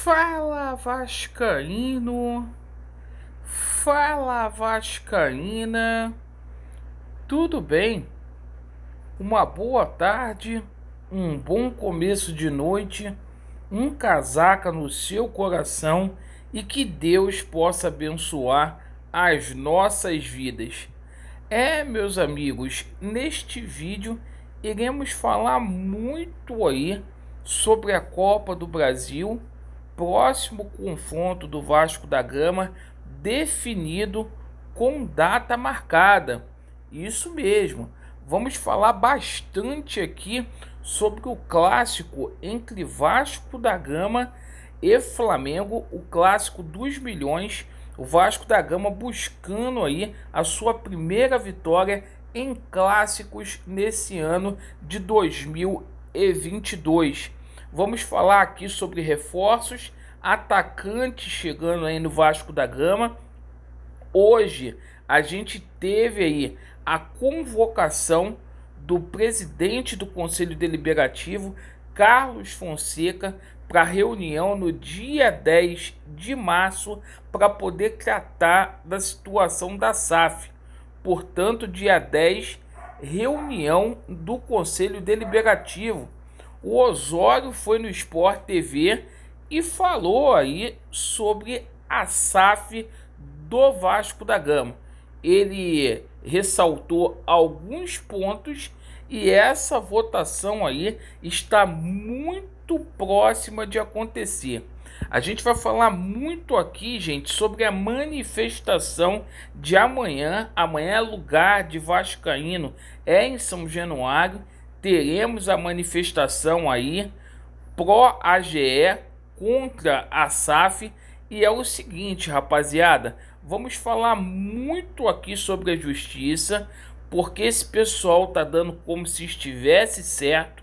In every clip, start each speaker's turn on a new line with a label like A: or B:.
A: Fala Vascaíno, fala Vascaína, tudo bem? Uma boa tarde, um bom começo de noite, um casaca no seu coração e que Deus possa abençoar as nossas vidas. Meus amigos, neste vídeo iremos falar muito aí sobre a Copa do Brasil, próximo confronto do Vasco da Gama definido com data marcada. Isso mesmo. Vamos falar bastante aqui sobre o clássico entre Vasco da Gama e Flamengo, o clássico dos milhões. O Vasco da Gama buscando aí a sua primeira vitória em clássicos nesse ano de 2022. Vamos falar aqui sobre reforços, atacantes chegando aí no Vasco da Gama. Hoje a gente teve aí a convocação do presidente do Conselho Deliberativo, Carlos Fonseca, para reunião no dia 10 de março para poder tratar da situação da SAF. Portanto, dia 10, reunião do Conselho Deliberativo. O Osório foi no Sport TV e falou aí sobre a SAF do Vasco da Gama. Ele ressaltou alguns pontos e essa votação aí está muito próxima de acontecer. A gente vai falar muito aqui, gente, sobre a manifestação de amanhã. Amanhã é lugar de vascaíno, é em São Januário. Teremos a manifestação aí pró-AGE contra a SAF. E é o seguinte, rapaziada, vamos falar muito aqui sobre a justiça, porque esse pessoal tá dando como se estivesse certo,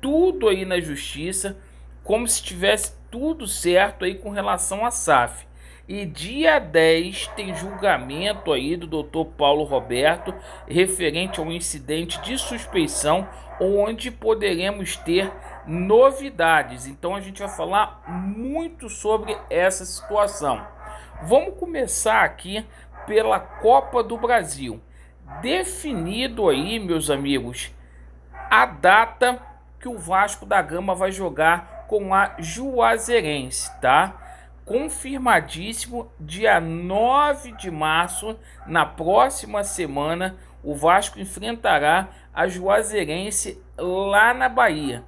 A: tudo aí na justiça, como se tivesse tudo certo aí com relação à SAF. E dia 10 tem julgamento aí do Dr. Paulo Roberto referente ao incidente de suspeição, onde poderemos ter novidades. Então a gente vai falar muito sobre essa situação. Vamos começar aqui pela Copa do Brasil. Definido aí, meus amigos, a data que o Vasco da Gama vai jogar com a Juazeirense, tá? Confirmadíssimo, dia 9 de março, na próxima semana, o Vasco enfrentará a Juazeirense lá na Bahia.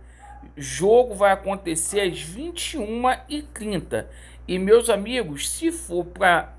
A: Jogo vai acontecer às 21h30. E, meus amigos, se for para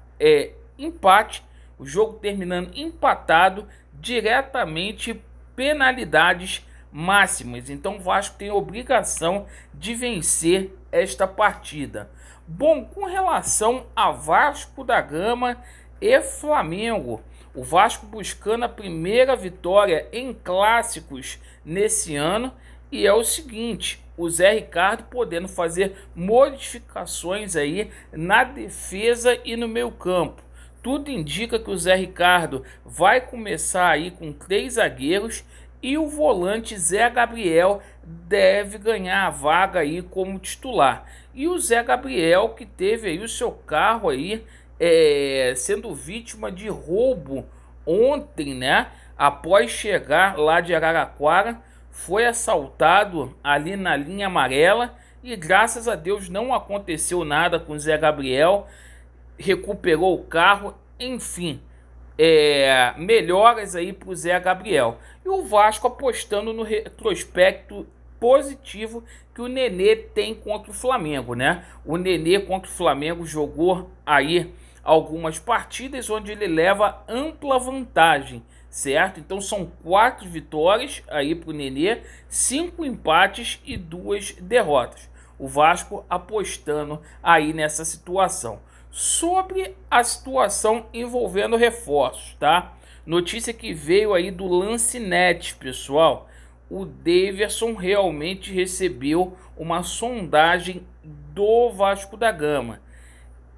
A: empate, o jogo terminando empatado, diretamente penalidades máximas. Então o Vasco tem a obrigação de vencer esta partida. Bom, com relação a Vasco da Gama e Flamengo, o Vasco buscando a primeira vitória em clássicos nesse ano. E é o seguinte, o Zé Ricardo podendo fazer modificações aí na defesa e no meio campo. Tudo indica que o Zé Ricardo vai começar aí com 3 zagueiros e o volante Zé Gabriel deve ganhar a vaga aí como titular. E o Zé Gabriel, que teve aí o seu carro aí sendo vítima de roubo ontem, né? Após chegar lá de Araraquara, foi assaltado ali na linha amarela e graças a Deus não aconteceu nada com o Zé Gabriel. Recuperou o carro, enfim, melhoras aí para o Zé Gabriel. E o Vasco apostando no retrospecto positivo que o Nenê tem contra o Flamengo, né? O Nenê contra o Flamengo jogou aí algumas partidas onde ele leva ampla vantagem, certo? Então são 4 vitórias aí para o Nenê, 5 empates e 2 derrotas. O Vasco apostando aí nessa situação. Sobre a situação envolvendo reforços, tá? Notícia que veio aí do Lancinete, pessoal. O Daverson realmente recebeu uma sondagem do Vasco da Gama.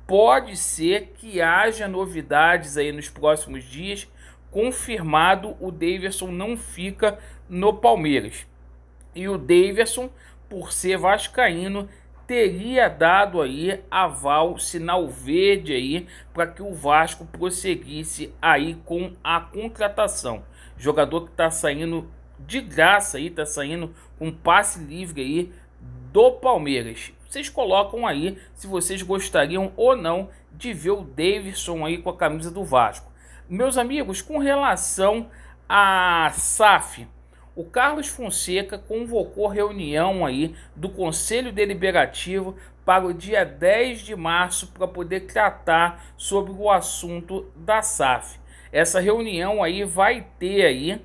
A: Pode ser que haja novidades aí nos próximos dias. Confirmado, o Daverson não fica no Palmeiras. E o Daverson, por ser vascaíno, teria dado aí aval, sinal verde aí para que o Vasco prosseguisse aí com a contratação. Jogador que está saindo de graça aí, está saindo com passe livre aí do Palmeiras. Vocês colocam aí se vocês gostariam ou não de ver o Davidson aí com a camisa do Vasco. Meus amigos, com relação a SAF, o Carlos Fonseca convocou reunião aí do Conselho Deliberativo para o dia 10 de março para poder tratar sobre o assunto da SAF. Essa reunião aí vai ter aí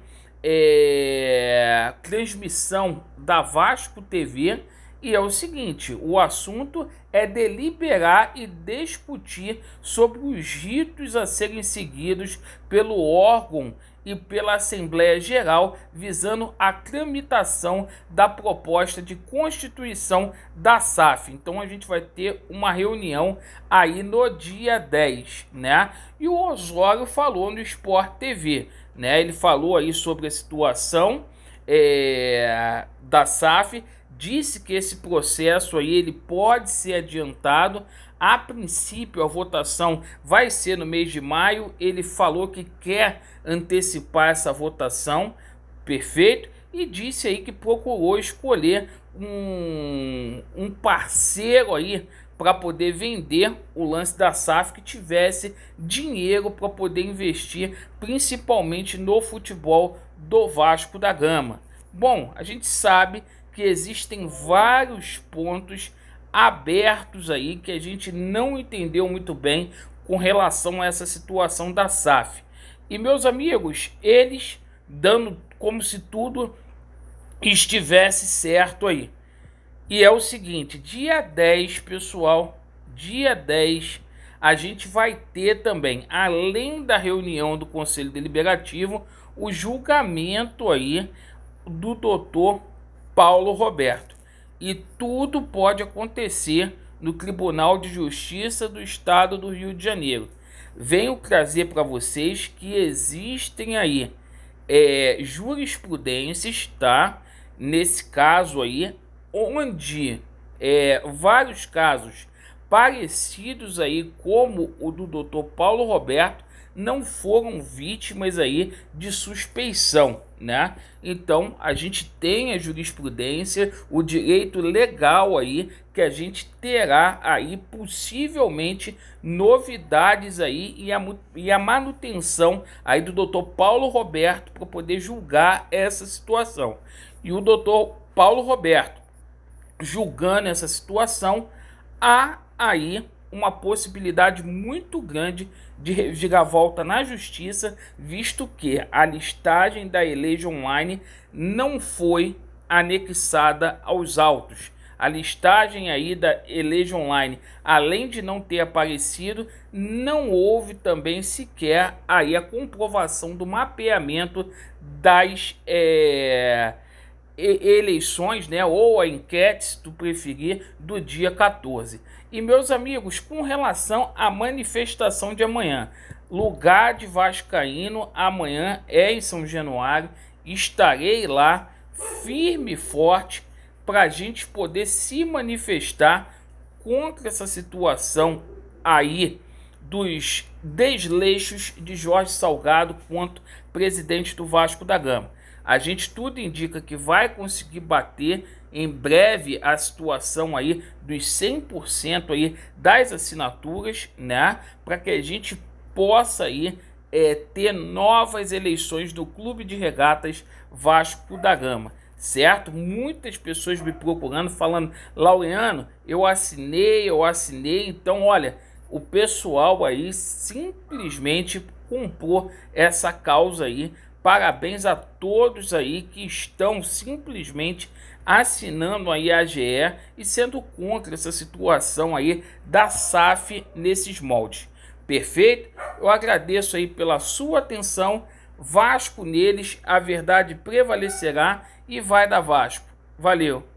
A: transmissão da Vasco TV. E é o seguinte, o assunto é deliberar e discutir sobre os ritos a serem seguidos pelo órgão e pela Assembleia Geral, visando a tramitação da proposta de constituição da SAF. Então a gente vai ter uma reunião aí no dia 10, né? E o Osório falou no Sport TV, né? Ele falou aí sobre a situação da SAF, disse que esse processo aí ele pode ser adiantado. A princípio a votação vai ser no mês de maio. Ele falou que quer antecipar essa votação, perfeito, e disse aí que procurou escolher um parceiro aí para poder vender o lance da SAF, que tivesse dinheiro para poder investir principalmente no futebol do Vasco da Gama. Bom, a gente sabe que existem vários pontos abertos aí que a gente não entendeu muito bem com relação a essa situação da SAF. E meus amigos, eles dando como se tudo estivesse certo aí. E é o seguinte, dia 10, pessoal, dia 10, a gente vai ter também, além da reunião do Conselho Deliberativo, o julgamento aí do doutor Paulo Roberto. E tudo pode acontecer no Tribunal de Justiça do Estado do Rio de Janeiro. Venho trazer para vocês que existem aí jurisprudências, tá? Nesse caso aí, onde vários casos parecidos aí, como o do Dr. Paulo Roberto, não foram vítimas aí de suspeição, né? Então a gente tem a jurisprudência, o direito legal aí, que a gente terá aí possivelmente novidades aí e a manutenção aí do Dr. Paulo Roberto para poder julgar essa situação. E o Dr. Paulo Roberto julgando essa situação, há aí uma possibilidade muito grande de reviravolta na justiça, visto que a listagem da Elege Online não foi anexada aos autos. A listagem aí da Elege Online, além de não ter aparecido, não houve também sequer aí a comprovação do mapeamento das eleições, né, ou a enquete, se tu preferir, do dia 14. E meus amigos, com relação à manifestação de amanhã, lugar de vascaíno amanhã é em São Januário, estarei lá firme e forte para a gente poder se manifestar contra essa situação aí dos desleixos de Jorge Salgado quanto presidente do Vasco da Gama. A gente tudo indica que vai conseguir bater em breve a situação aí dos 100% aí das assinaturas, né? Para que a gente possa aí ter novas eleições do Clube de Regatas Vasco da Gama, certo? Muitas pessoas me procurando, falando, Laureano, eu assinei, então olha, o pessoal aí simplesmente comprou essa causa aí. Parabéns a todos aí que estão simplesmente assinando aí a AGE e sendo contra essa situação aí da SAF nesses moldes. Perfeito? Eu agradeço aí pela sua atenção. Vasco neles, a verdade prevalecerá e vai dar Vasco. Valeu!